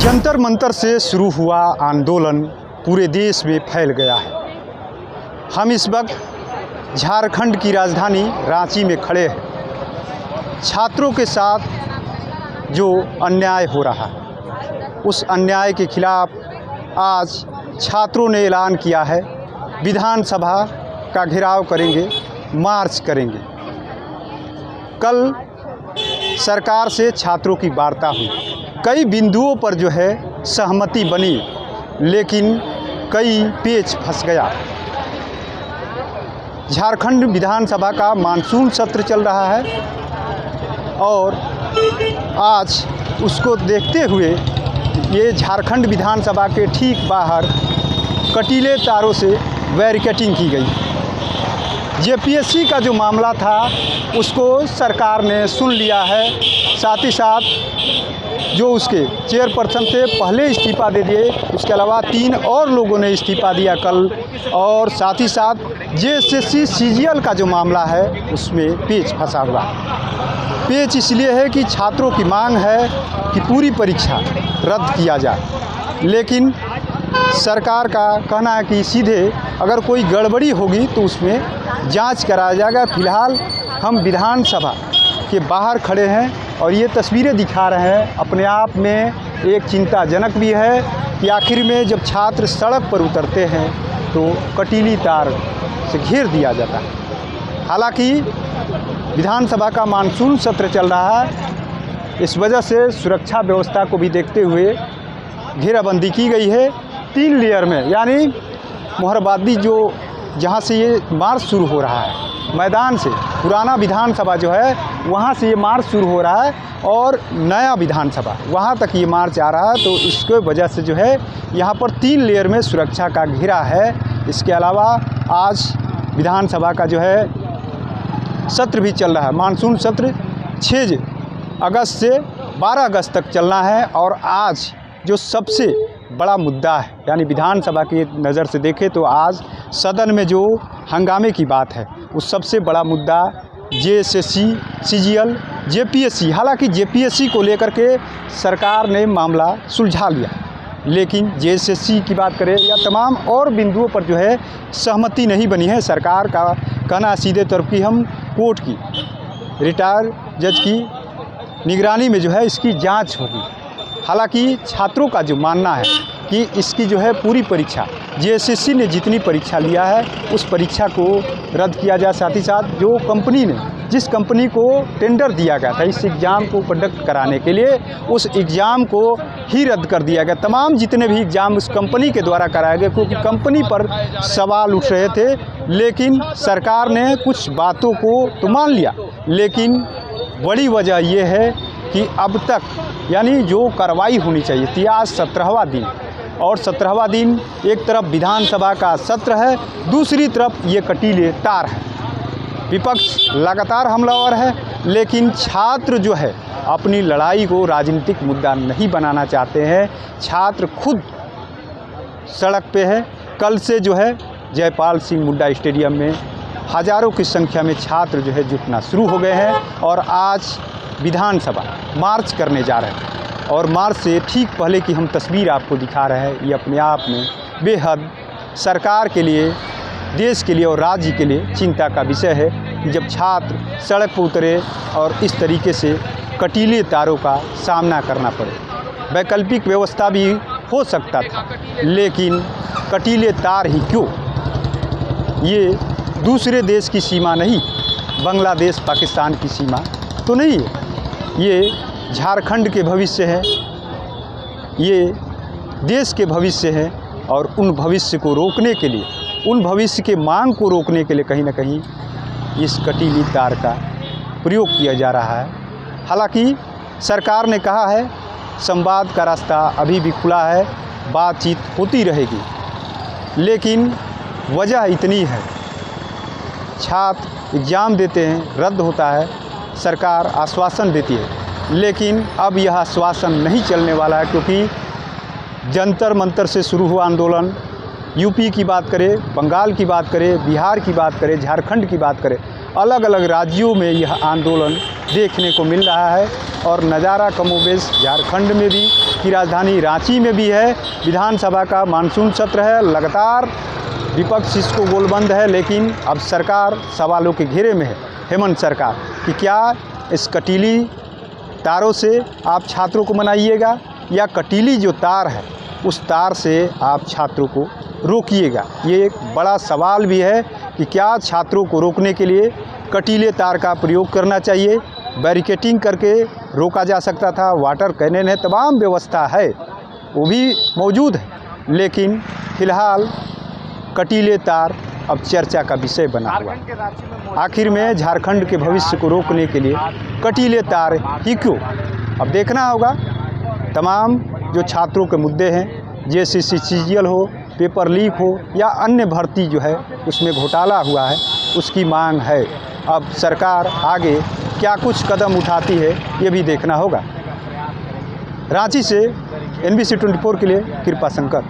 जंतर मंतर से शुरू हुआ आंदोलन पूरे देश में फैल गया है। हम इस वक्त झारखंड की राजधानी रांची में खड़े हैं। छात्रों के साथ जो अन्याय हो रहा है, उस अन्याय के खिलाफ आज छात्रों ने ऐलान किया है, विधानसभा का घेराव करेंगे, मार्च करेंगे। कल सरकार से छात्रों की वार्ता हुई, कई बिंदुओं पर जो है सहमति बनी, लेकिन कई पेच फंस गया। झारखंड विधानसभा का मानसून सत्र चल रहा है और आज उसको देखते हुए ये झारखंड विधानसभा के ठीक बाहर कटीले तारों से बैरिकेडिंग की गई। जेपीएससी का जो मामला था उसको सरकार ने सुन लिया है, साथ ही साथ जो उसके चेयरपर्सन थे पहले इस्तीफ़ा दे दिए, उसके अलावा 3 और लोगों ने इस्तीफ़ा दिया कल। और साथ ही साथ जेएसएससी सीजीएल का जो मामला है उसमें पेच फंसा हुआ। पेच इसलिए है कि छात्रों की मांग है कि पूरी परीक्षा रद्द किया जाए, लेकिन सरकार का कहना है कि सीधे अगर कोई गड़बड़ी होगी तो उसमें जांच कराया जाएगा। फिलहाल हम विधानसभा के बाहर खड़े हैं और ये तस्वीरें दिखा रहे हैं, अपने आप में एक चिंताजनक भी है कि आखिर में जब छात्र सड़क पर उतरते हैं तो कटीली तार से घेर दिया जाता है। हालांकि विधानसभा का मानसून सत्र चल रहा है, इस वजह से सुरक्षा व्यवस्था को भी देखते हुए घेराबंदी की गई है 3 लेयर में। यानी मोहरबादी जो जहाँ से ये मार्च शुरू हो रहा है, मैदान से पुराना विधानसभा जो है वहाँ से ये मार्च शुरू हो रहा है और नया विधानसभा वहाँ तक ये मार्च आ रहा है। तो इसके वजह से जो है यहाँ पर 3 लेयर में सुरक्षा का घेरा है। इसके अलावा आज विधानसभा का जो है सत्र भी चल रहा है। मानसून सत्र 6 अगस्त से 12 अगस्त तक चलना है और आज जो सबसे बड़ा मुद्दा है, यानी विधानसभा की नज़र से देखें तो आज सदन में जो हंगामे की बात है, उस सबसे बड़ा मुद्दा जेएसएससी सीजीएल जेपीएससी। हालांकि जेपीएससी को लेकर के सरकार ने मामला सुलझा लिया, लेकिन जेएसएससी की बात करें या तमाम और बिंदुओं पर जो है सहमति नहीं बनी है। सरकार का कहना सीधे तौर पर हम कोर्ट की रिटायर्ड जज की निगरानी में जो है इसकी जाँच होगी। हालांकि छात्रों का जो मानना है कि इसकी जो है पूरी परीक्षा जेएसएससी ने जितनी परीक्षा लिया है उस परीक्षा को रद्द किया जाए। साथ ही साथ जो कंपनी ने जिस कंपनी को टेंडर दिया गया था इस एग्ज़ाम को कंडक्ट कराने के लिए, उस एग्ज़ाम को ही रद्द कर दिया गया। तमाम जितने भी एग्ज़ाम उस कंपनी के द्वारा कराए गए, क्योंकि कंपनी पर सवाल उठ रहे थे। लेकिन सरकार ने कुछ बातों को तो मान लिया, लेकिन बड़ी वजह यह है कि अब तक यानी जो कार्रवाई होनी चाहिए थी, आज 17वां दिन और 17वां दिन एक तरफ विधानसभा का सत्र है, दूसरी तरफ ये कटीले तार है। विपक्ष लगातार हमलावर है, लेकिन छात्र जो है अपनी लड़ाई को राजनीतिक मुद्दा नहीं बनाना चाहते हैं। छात्र खुद सड़क पे है। कल से जो है जयपाल सिंह मुड्डा स्टेडियम में हज़ारों की संख्या में छात्र जो है जुटना शुरू हो गए हैं और आज विधानसभा मार्च करने जा रहे हैं। और मार्च से ठीक पहले की हम तस्वीर आपको दिखा रहे हैं, ये अपने आप में बेहद सरकार के लिए, देश के लिए और राज्य के लिए चिंता का विषय है कि जब छात्र सड़क पर उतरे और इस तरीके से कटीले तारों का सामना करना पड़े। वैकल्पिक व्यवस्था भी हो सकता था, लेकिन कटीले तार ही क्यों? ये दूसरे देश की सीमा नहीं, बांग्लादेश पाकिस्तान की सीमा तो नहीं है। ये झारखंड के भविष्य है, ये देश के भविष्य है और उन भविष्य को रोकने के लिए, उन भविष्य के मांग को रोकने के लिए कहीं ना कहीं इस कटीली तार का प्रयोग किया जा रहा है। हालांकि सरकार ने कहा है संवाद का रास्ता अभी भी खुला है, बातचीत होती रहेगी, लेकिन वजह इतनी है, छात्र एग्ज़ाम देते हैं, रद्द होता है, सरकार आश्वासन देती है, लेकिन अब यह आश्वासन नहीं चलने वाला है। क्योंकि जंतर मंतर से शुरू हुआ आंदोलन, यूपी की बात करें, बंगाल की बात करें, बिहार की बात करें, झारखंड की बात करें, अलग अलग राज्यों में यह आंदोलन देखने को मिल रहा है। और नज़ारा कमोबेश झारखंड में भी की राजधानी रांची में भी है। विधानसभा का मानसून सत्र है, लगातार विपक्ष इसको गोलबंद है, लेकिन अब सरकार सवालों के घेरे में है, हेमंत सरकार, कि क्या इस कटीली तारों से आप छात्रों को मनाइएगा या कटीली जो तार है उस तार से आप छात्रों को रोकिएगा। ये एक बड़ा सवाल भी है कि क्या छात्रों को रोकने के लिए कटीले तार का प्रयोग करना चाहिए, बैरिकेटिंग करके रोका जा सकता था, वाटर कैनन है, तमाम व्यवस्था है, वो भी मौजूद है, लेकिन फ़िलहाल कटीले तार अब चर्चा का विषय बना हुआ। आखिर में झारखंड के भविष्य को रोकने के लिए कटीले तार ही क्यों? अब देखना होगा। तमाम जो छात्रों के मुद्दे हैं, जेसीसी सीजीएल हो, पेपर लीक हो या अन्य भर्ती जो है उसमें घोटाला हुआ है, उसकी मांग है। अब सरकार आगे क्या कुछ कदम उठाती है ये भी देखना होगा। रांची से NBC 24 के लिए कृपा शंकर।